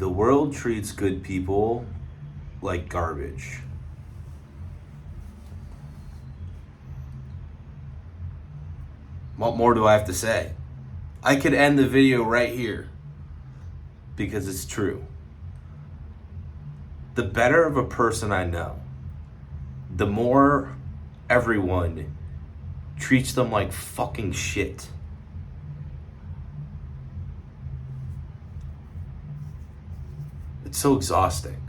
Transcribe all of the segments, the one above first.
The world treats good people like garbage. What more do I have to say? I could end the video right here because it's true. The better of a person I know, the more everyone treats them like fucking shit. It's so exhausting.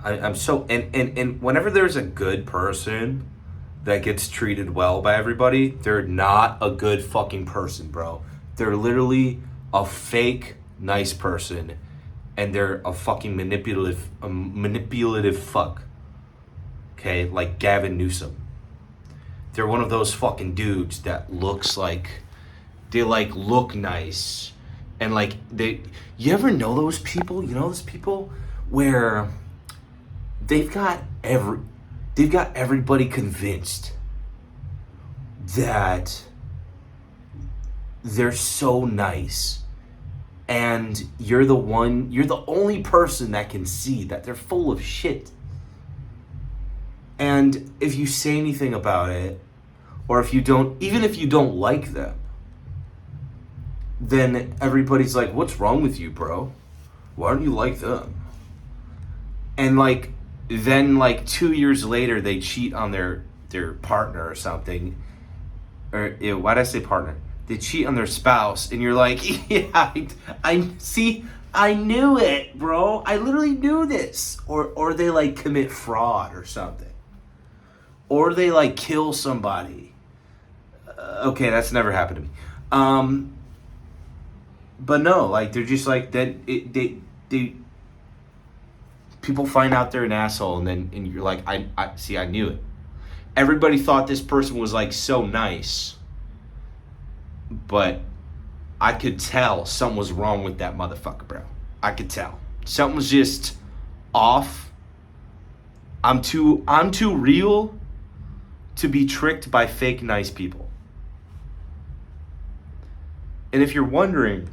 I'm so and whenever there's a good person that gets treated well by everybody, they're not a good fucking person, bro. They're literally a fake nice person, and they're a fucking manipulative fuck. Okay, like Gavin Newsom. They're one of those fucking dudes that looks like they like look nice, and like they. You ever know those people? You know those people where they've got everybody convinced that they're so nice, and you're the only person that can see that they're full of shit. And if you say anything about it, or even if you don't like them, then everybody's like, what's wrong with you, bro? Why don't you like them? And like, then like 2 years later, they cheat on their partner or something. Or why did I say partner? They cheat on their spouse, and you're like, yeah, I see, I knew it, bro. I literally knew this. Or they like commit fraud or something. Or they like kill somebody. Okay, that's never happened to me. But no, like they're just like that. They people find out they're an asshole, and you're like, I knew it. Everybody thought this person was like so nice, but I could tell something was wrong with that motherfucker, bro. I could tell something was just off. I'm too real to be tricked by fake nice people. And if you're wondering,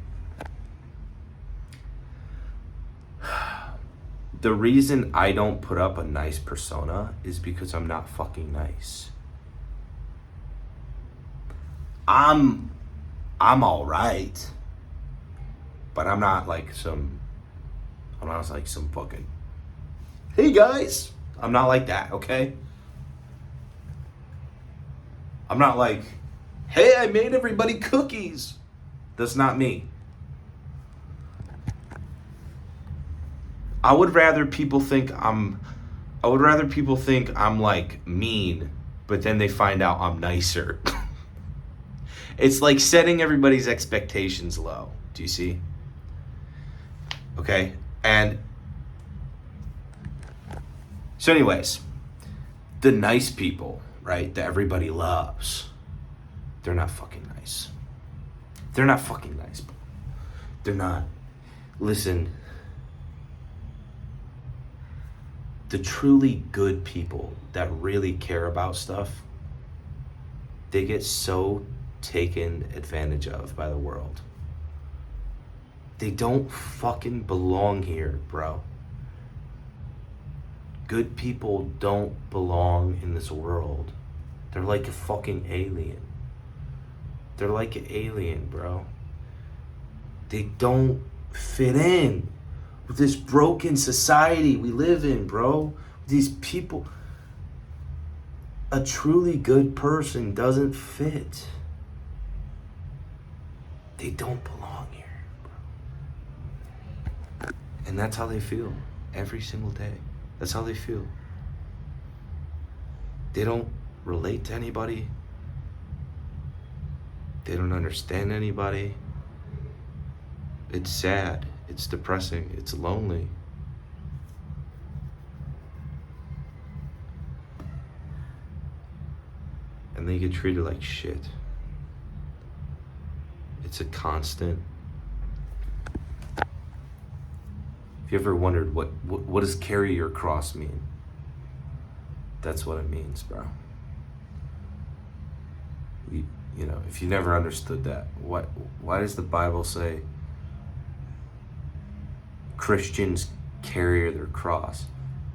the reason I don't put up a nice persona is because I'm not fucking nice. I'm all right, but I'm not like some fucking, hey guys. I'm not like that, okay? I'm not like, hey, I made everybody cookies. That's not me. I would rather people think I'm like mean, but then they find out I'm nicer. It's like setting everybody's expectations low. Do you see? Okay? And so anyways, the nice people, right, that everybody loves, they're not fucking nice. They're not fucking nice. They're not. Listen, the truly good people that really care about stuff, they get so taken advantage of by the world. They don't fucking belong here, bro. Good people don't belong in this world. They're like a fucking alien. They're like an alien, bro. They don't fit in with this broken society we live in, bro. These people. A truly good person doesn't fit. They don't belong here, bro. And that's how they feel every single day. That's how they feel. They don't relate to anybody. They don't understand anybody. It's sad. It's depressing. It's lonely. And they get treated like shit. It's a constant. If you ever wondered what does carry your cross mean? That's what it means, bro. You know, if you never understood that, why does the Bible say Christians carry their cross.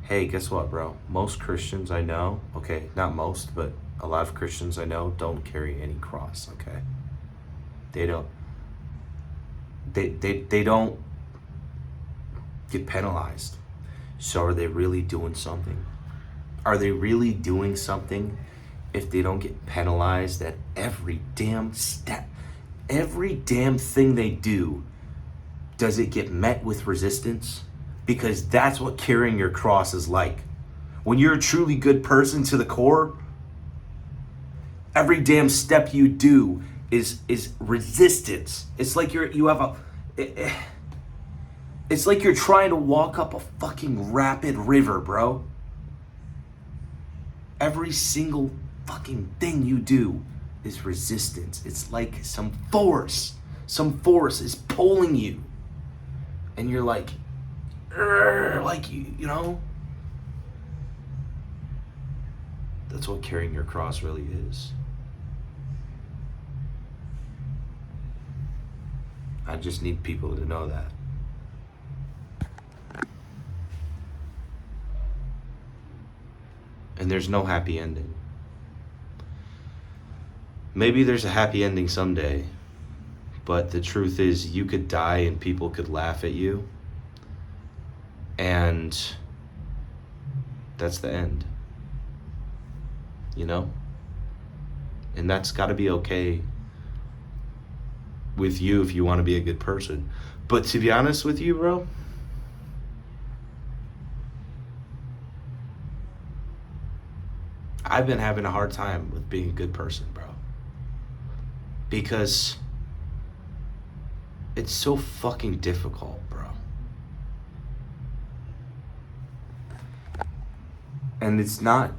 Hey, guess what, bro? Most Christians I know, okay, not most, but a lot of Christians I know don't carry any cross, okay? They don't. They don't get penalized. So are they really doing something? Are they really doing something if they don't get penalized at every damn step? Every damn thing they do, does it get met with resistance? Because that's what carrying your cross is like. When you're a truly good person to the core, every damn step you do is resistance. It's like it's like you're trying to walk up a fucking rapid river, bro. Every single fucking thing you do is resistance. It's like some force is pulling you. And you're like, you know? That's what carrying your cross really is. I just need people to know that. And there's no happy ending. Maybe there's a happy ending someday, but the truth is you could die and people could laugh at you, and that's the end. You know? And that's got to be okay with you if you want to be a good person. But to be honest with you, bro, I've been having a hard time with being a good person, bro. Because it's so fucking difficult, bro. And it's not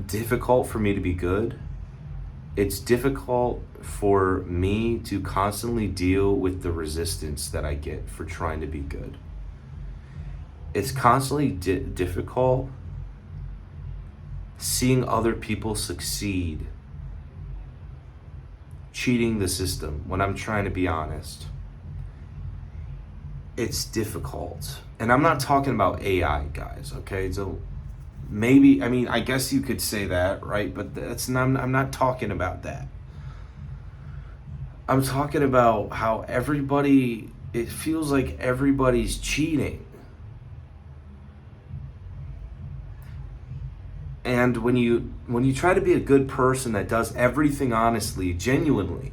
difficult for me to be good. It's difficult for me to constantly deal with the resistance that I get for trying to be good. It's constantly difficult seeing other people succeed, cheating the system when I'm trying to be honest. It's difficult. And I'm not talking about AI, guys, okay? So maybe, I mean, I guess you could say that, right? But I'm not talking about that. I'm talking about how it feels like everybody's cheating. And when you try to be a good person that does everything honestly, genuinely,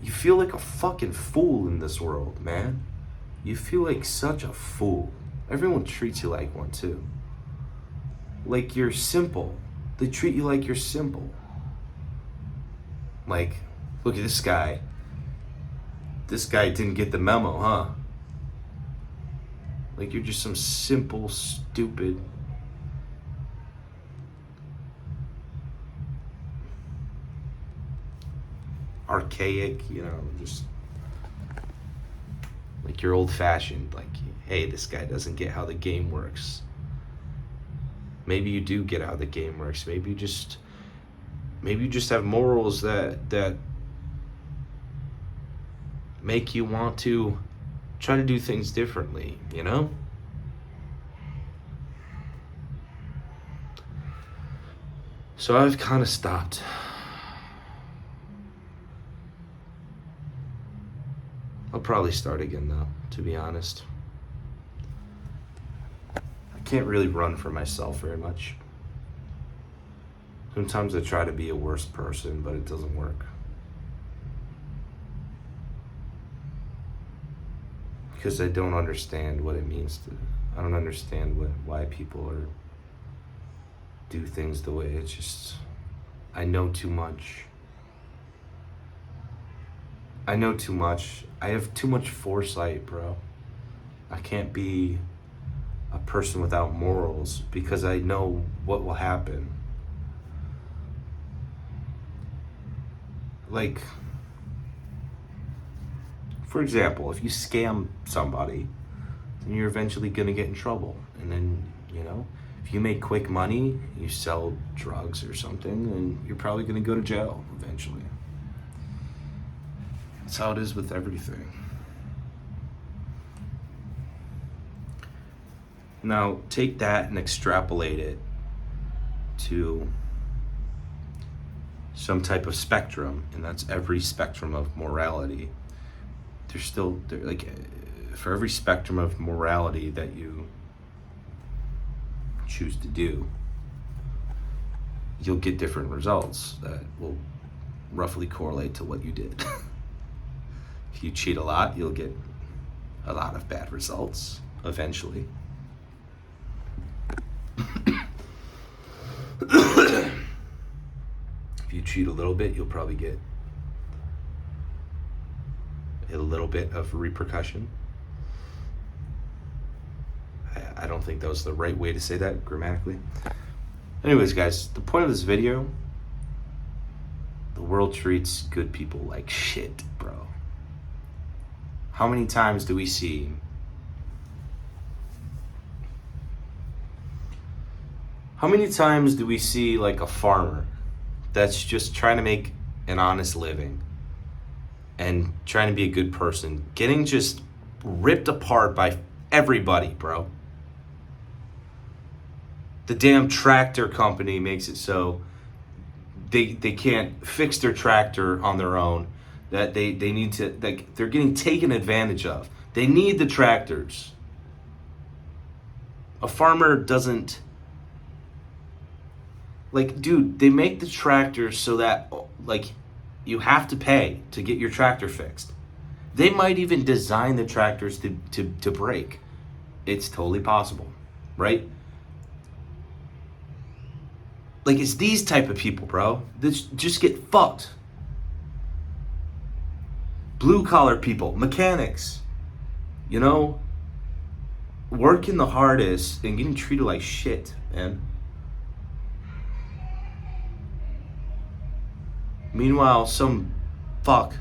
you feel like a fucking fool in this world, man. You feel like such a fool. Everyone treats you like one too. Like you're simple. They treat you like you're simple. Like, look at this guy. This guy didn't get the memo, huh? Like you're just some simple, stupid, archaic, you know, just like you're old-fashioned. Like, hey, this guy doesn't get how the game works. Maybe you do get how the game works. Maybe you just have morals that make you want to try to do things differently, you know? So I've kind of stopped. I'll probably start again though, to be honest. I can't really run for myself very much. Sometimes I try to be a worse person, but it doesn't work. Because I don't understand what it means to, I don't understand why people do things the way it's just, I know too much. I know too much. I have too much foresight, bro. I can't be a person without morals because I know what will happen. Like, for example, if you scam somebody, then you're eventually gonna get in trouble. And then, you know, if you make quick money, you sell drugs or something, then you're probably gonna go to jail eventually. That's how it is with everything. Now, take that and extrapolate it to some type of spectrum, and that's every spectrum of morality. For every spectrum of morality that you choose to do, you'll get different results that will roughly correlate to what you did. If you cheat a lot, you'll get a lot of bad results eventually. If you cheat a little bit, you'll probably get a little bit of repercussion. I don't think that was the right way to say that grammatically. Anyways, guys, the point of this video, the world treats good people like shit, bro. How many times do we see like a farmer that's just trying to make an honest living and trying to be a good person getting just ripped apart by everybody, bro? The damn tractor company makes it so they can't fix their tractor on their own, that they need to, like, they're getting taken advantage of. They need the tractors. A farmer doesn't, like, dude, they make the tractors so that, like, you have to pay to get your tractor fixed. They might even design the tractors to break. It's totally possible, right? Like, it's these type of people, bro, that just get fucked. Blue collar people, mechanics, you know, working the hardest and getting treated like shit, man. Meanwhile, some fuck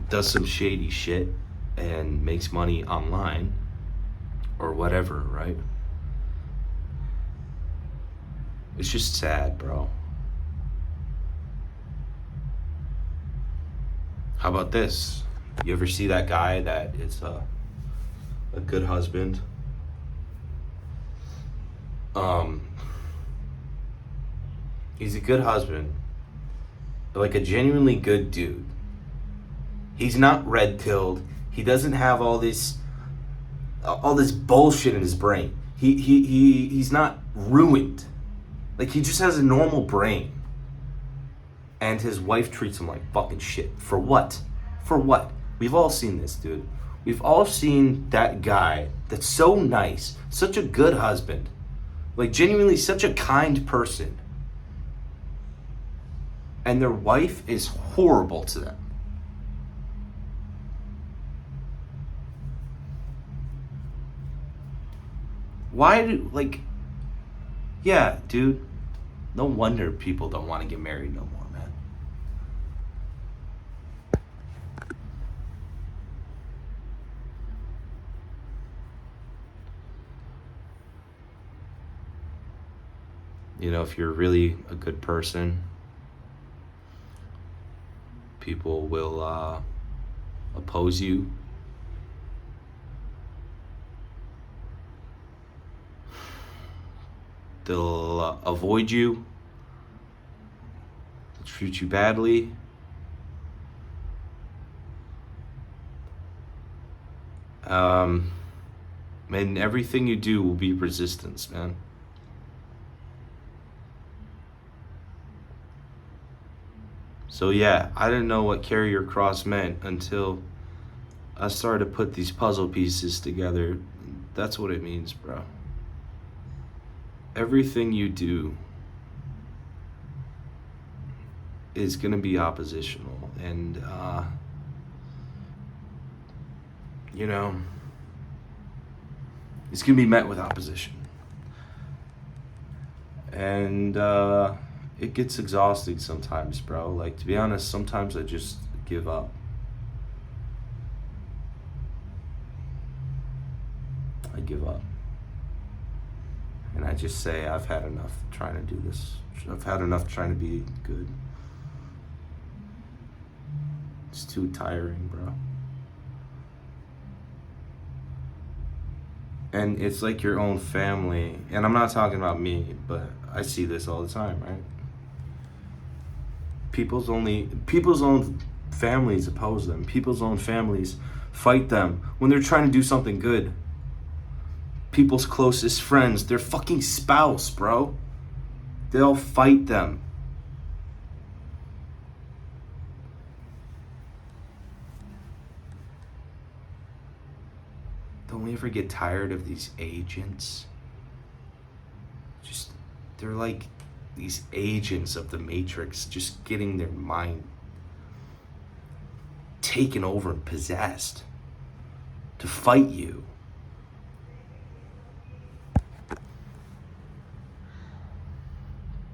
does some shady shit and makes money online or whatever, right? It's just sad, bro. How about this? You ever see that guy that is a good husband? He's a good husband, like a genuinely good dude. He's not red-pilled. He doesn't have all this bullshit in his brain. He's not ruined. Like, he just has a normal brain. And his wife treats him like fucking shit. For what? For what? We've all seen this, dude. We've all seen that guy that's so nice, such a good husband, like genuinely such a kind person, and their wife is horrible to them. Why do, like, yeah, dude, no wonder people don't want to get married no more, man. You know, if you're really a good person, people will oppose you. They'll avoid you, treat you badly. And everything you do will be resistance, man. So yeah, I didn't know what carry your cross meant until I started to put these puzzle pieces together. That's what it means, bro. Everything you do is going to be oppositional, and you know, it's going to be met with opposition, and it gets exhausting sometimes, bro. Like, to be honest, sometimes I just give up. I give up. And I just say, I've had enough trying to do this. I've had enough trying to be good. It's too tiring, bro. And it's like your own family. And I'm not talking about me, but I see this all the time, right? People's own families oppose them. People's own families fight them when they're trying to do something good. People's closest friends, their fucking spouse, bro. They'll fight them. Don't we ever get tired of these agents? They're like these agents of the Matrix, just getting their mind taken over and possessed to fight you.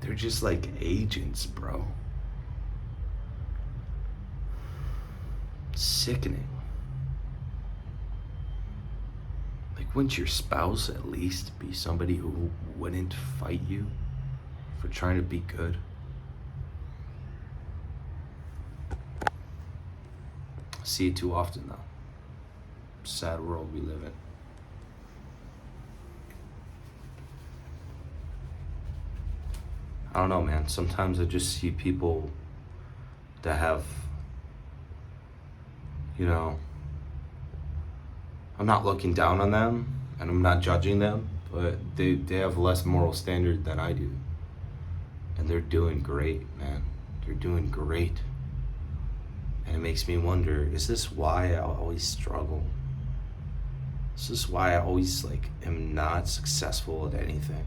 They're just like agents, bro. Sickening. Like, wouldn't your spouse at least be somebody who wouldn't fight you for trying to be good? I see it too often, though. Sad world we live in. I don't know, man. Sometimes I just see people that have, I'm not looking down on them and I'm not judging them, but they have less moral standard than I do. And they're doing great, man. They're doing great. And it makes me wonder, is this why I always struggle? Is this why I always am not successful at anything?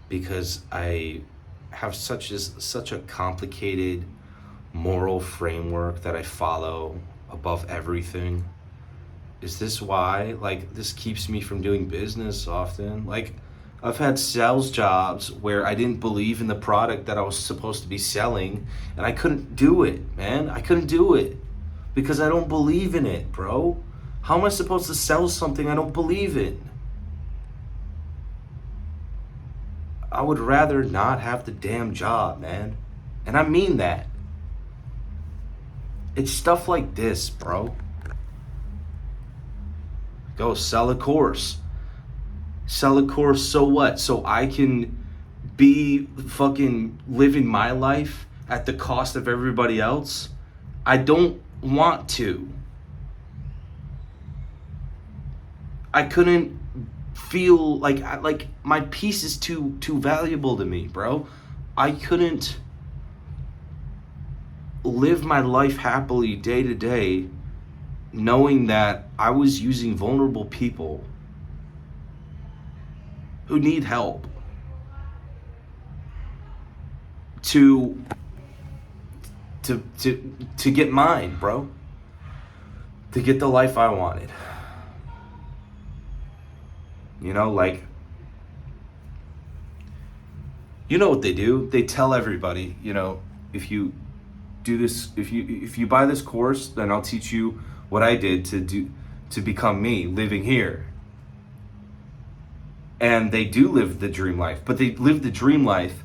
Because I have such a complicated moral framework that I follow above everything. Is this why this keeps me from doing business often? I've had sales jobs where I didn't believe in the product that I was supposed to be selling, and I couldn't do it, man. I couldn't do it because I don't believe in it, bro. How am I supposed to sell something I don't believe in? I would rather not have the damn job, man. And I mean that. It's stuff like this, bro. Go sell a course. Sell a course, so what? So I can be fucking living my life at the cost of everybody else? I don't want to. I couldn't feel like my peace is too valuable to me, bro. I couldn't live my life happily day to day knowing that I was using vulnerable people who need help to get mine, bro. To get the life I wanted. You know what they do? They tell everybody, if you do this, if you buy this course, then I'll teach you what I did to become me living here. And they do live the dream life, but they live the dream life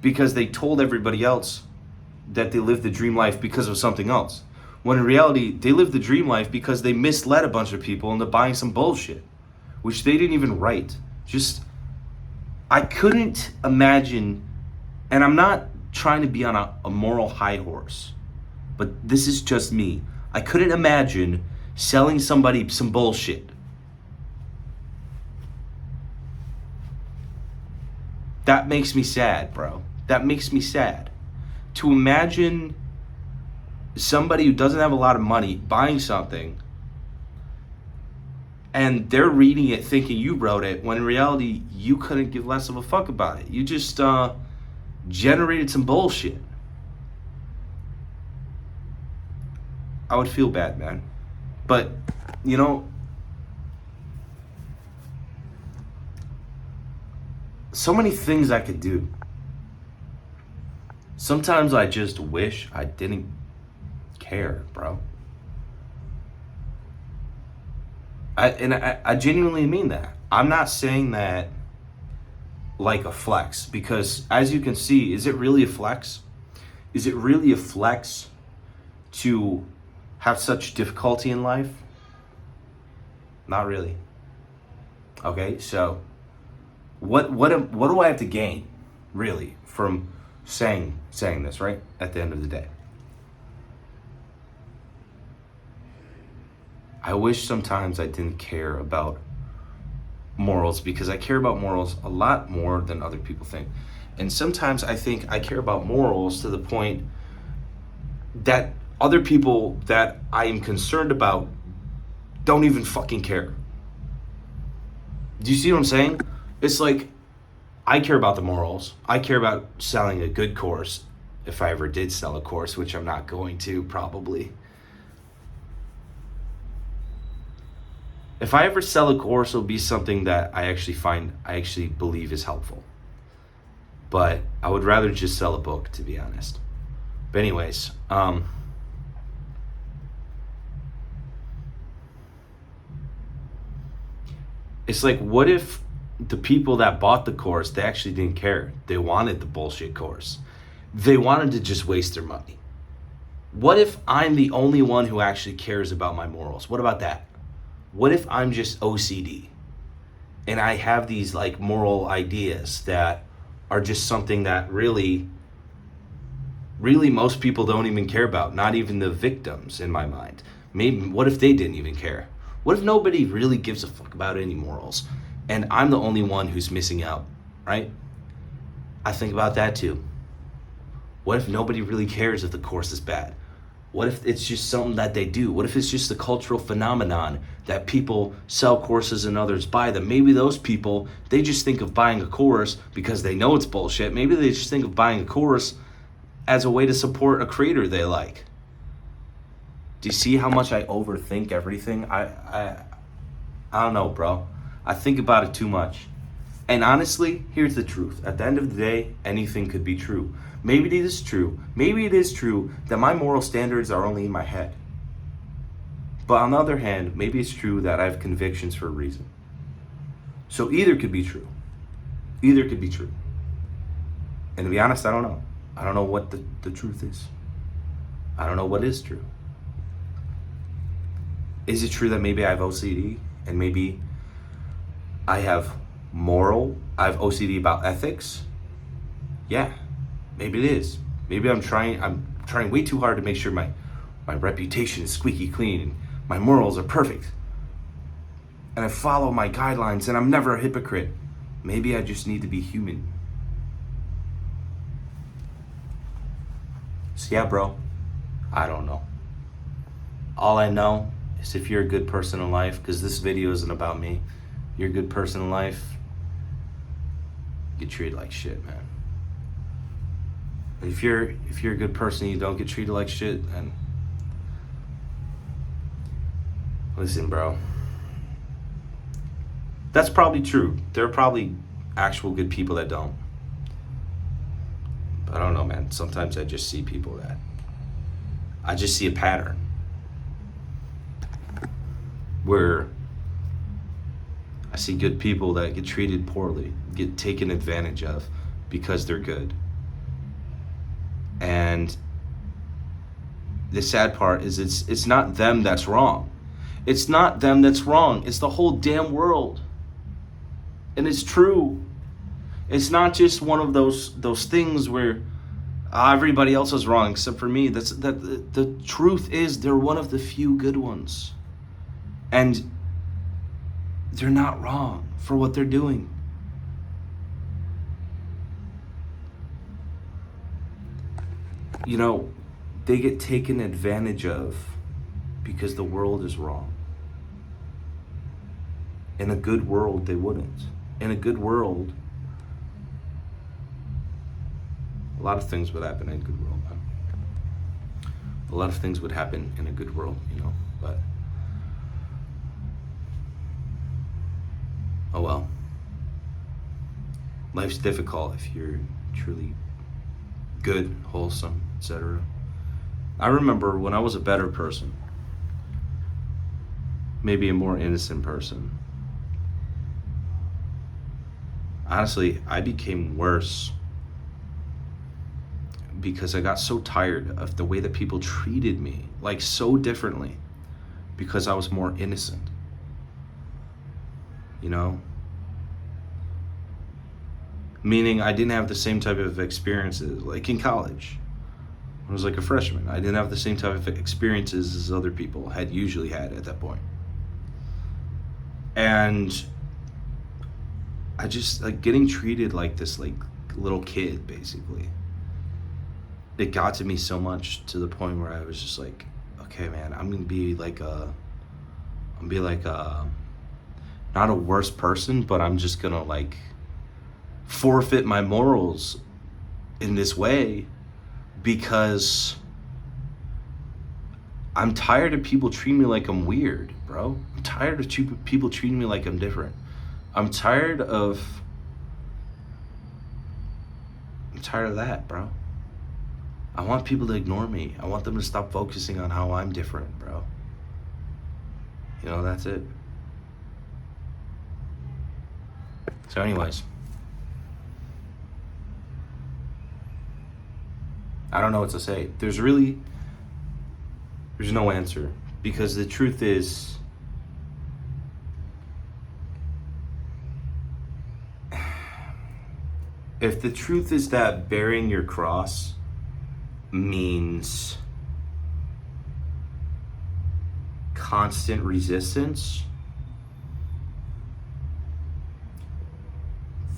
because they told everybody else that they lived the dream life because of something else. When in reality, they live the dream life because they misled a bunch of people into buying some bullshit, which they didn't even write. I couldn't imagine, and I'm not trying to be on a moral high horse, but this is just me. I couldn't imagine selling somebody some bullshit. That makes me sad, bro. That makes me sad. To imagine somebody who doesn't have a lot of money buying something and they're reading it thinking you wrote it, when in reality, you couldn't give less of a fuck about it. You just generated some bullshit. I would feel bad, man. But, so many things I could do. Sometimes I just wish I didn't care, bro. I genuinely mean that. I'm not saying that like a flex, because as you can see, is it really a flex? Is it really a flex to have such difficulty in life? Not really. Okay, so what do I have to gain, really, from saying this, right? At the end of the day, I wish sometimes I didn't care about morals, because I care about morals a lot more than other people think. And sometimes I think I care about morals to the point that other people that I am concerned about don't even fucking care. Do you see what I'm saying? It's like, I care about the morals. I care about selling a good course, if I ever did sell a course, which I'm not going to, probably. If I ever sell a course, it'll be something that I actually believe is helpful. But I would rather just sell a book, to be honest. But anyways, it's like, what if the people that bought the course, they actually didn't care? They wanted the bullshit course. They wanted to just waste their money. What if I'm the only one who actually cares about my morals? What about that? What if I'm just OCD and I have these like moral ideas that are just something that really most people don't even care about, not even the victims in my mind. Maybe, what if they didn't even care? What if nobody really gives a fuck about any morals and I'm the only one who's missing out, right? I think about that too. What if nobody really cares if the course is bad? What if it's just something that they do? What if it's just a cultural phenomenon that people sell courses and others buy them? Maybe those people, they just think of buying a course because they know it's bullshit. Maybe they just think of buying a course as a way to support a creator they like. Do you see how much I overthink everything? I don't know, bro. I think about it too much. And honestly, here's the truth. At the end of the day, anything could be true. Maybe it is true. Maybe it is true that my moral standards are only in my head. But on the other hand, maybe it's true that I have convictions for a reason. So either could be true. Either could be true. And to be honest, I don't know. I don't know what the truth is. I don't know what is true. Is it true that maybe I have OCD and maybe I have OCD about ethics? Yeah, maybe it is. Maybe I'm trying way too hard to make sure my reputation is squeaky clean and my morals are perfect. And I follow my guidelines and I'm never a hypocrite. Maybe I just need to be human. So yeah, bro, I don't know. All I know is if you're a good person in life, because this video isn't about me, you're a good person in life, get treated like shit, man. If you're a good person and you don't get treated like shit, then listen, bro. That's probably true. There are probably actual good people that don't. But I don't know, man. Sometimes I just see people that I just see a pattern where I see good people that get treated poorly, get taken advantage of because they're good. And the sad part is it's not them that's wrong. It's not them that's wrong. It's the whole damn world. And it's true. It's not just one of those things where everybody else is wrong except for me. The truth is they're one of the few good ones. And they're not wrong for what they're doing. You know, they get taken advantage of because the world is wrong. In a good world, they wouldn't. In a good world, a lot of things would happen in a good world, man. A lot of things would happen in a good world, you know, but oh well. Life's difficult if you're truly good, wholesome, etc. I remember when I was a better person, maybe a more innocent person, honestly, I became worse because I got so tired of the way that people treated me, like so differently, because I was more innocent. You know? Meaning I didn't have the same type of experiences, like in college. When I was like a freshman, I didn't have the same type of experiences as other people had usually had at that point. And I just, like, getting treated like this, like, little kid, basically. It got to me so much to the point where I was just like, okay, man, I'm gonna be like not a worse person, but I'm just gonna, like, forfeit my morals in this way because I'm tired of people treating me like I'm weird, bro. I'm tired of people treating me like I'm different. I'm tired of that, bro. I want people to ignore me. I want them to stop focusing on how I'm different, bro. You know, that's it. So anyways, I don't know what to say. There's no answer, because the truth is, if the truth is that bearing your cross means constant resistance,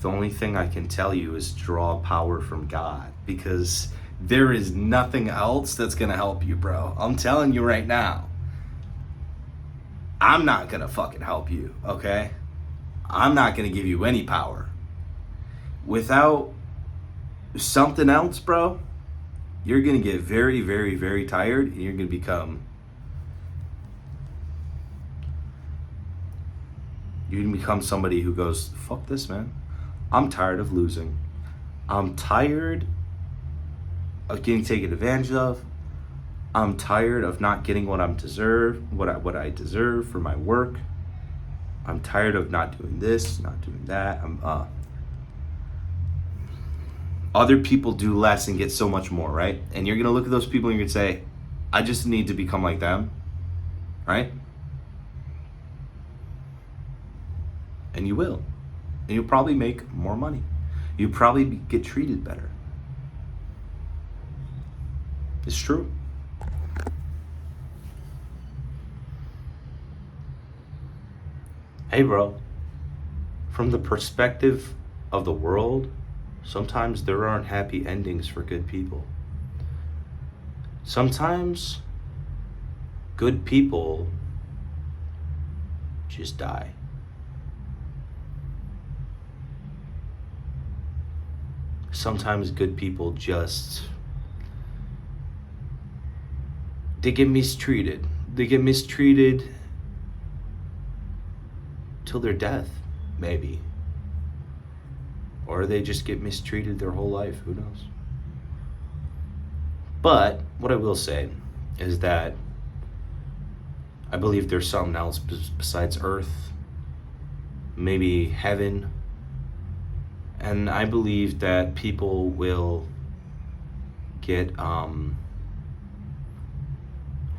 the only thing I can tell you is draw power from God, because there is nothing else that's gonna help you, bro. I'm telling you right now. I'm not gonna fucking help you, okay? I'm not gonna give you any power. Without something else, bro, you're gonna get very, very, very tired, and you're gonna become somebody who goes, fuck this, man. I'm tired of losing. I'm tired of getting taken advantage of. I'm tired of not getting what I deserve for my work. I'm tired of not doing this, not doing that. Other people do less and get so much more, right? And you're gonna look at those people and you're gonna say, I just need to become like them, right? And you will. And you'll probably make more money. You'll probably get treated better. It's true. Hey, bro. From the perspective of the world, sometimes there aren't happy endings for good people. Sometimes good people just die. Sometimes good people they get mistreated. They get mistreated till their death, maybe. Or they just get mistreated their whole life, who knows? But what I will say is that I believe there's something else besides earth, maybe heaven. And I believe that people will get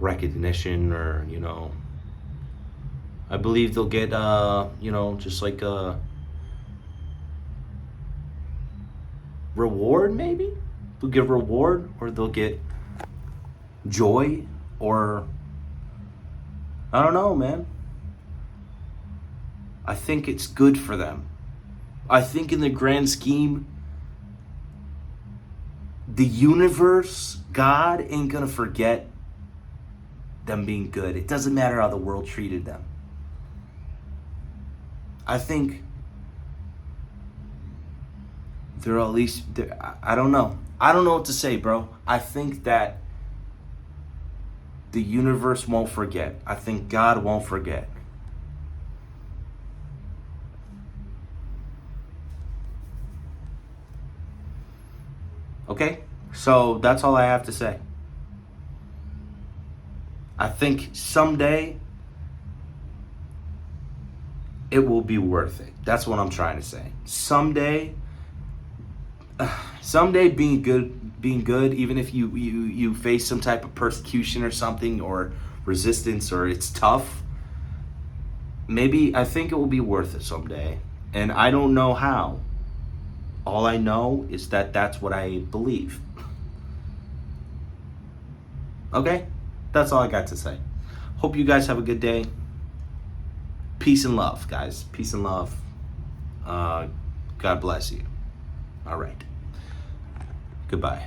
recognition, or, I believe they'll get, just like a reward, maybe? They'll get a reward, or they'll get joy, or I don't know, man. I think it's good for them. I think in the grand scheme, the universe, God ain't gonna forget them being good. It doesn't matter how the world treated them. I think they're at least, I don't know. I don't know what to say, bro. I think that the universe won't forget. I think God won't forget. Okay? So that's all I have to say. I think someday it will be worth it. That's what I'm trying to say. Someday being good being good, even if you face some type of persecution or something, or resistance, or it's tough, maybe I think it will be worth it someday. And I don't know how. All I know is that that's what I believe. Okay? That's all I got to say. Hope you guys have a good day. Peace and love, guys. Peace and love. God bless you. All right. Goodbye.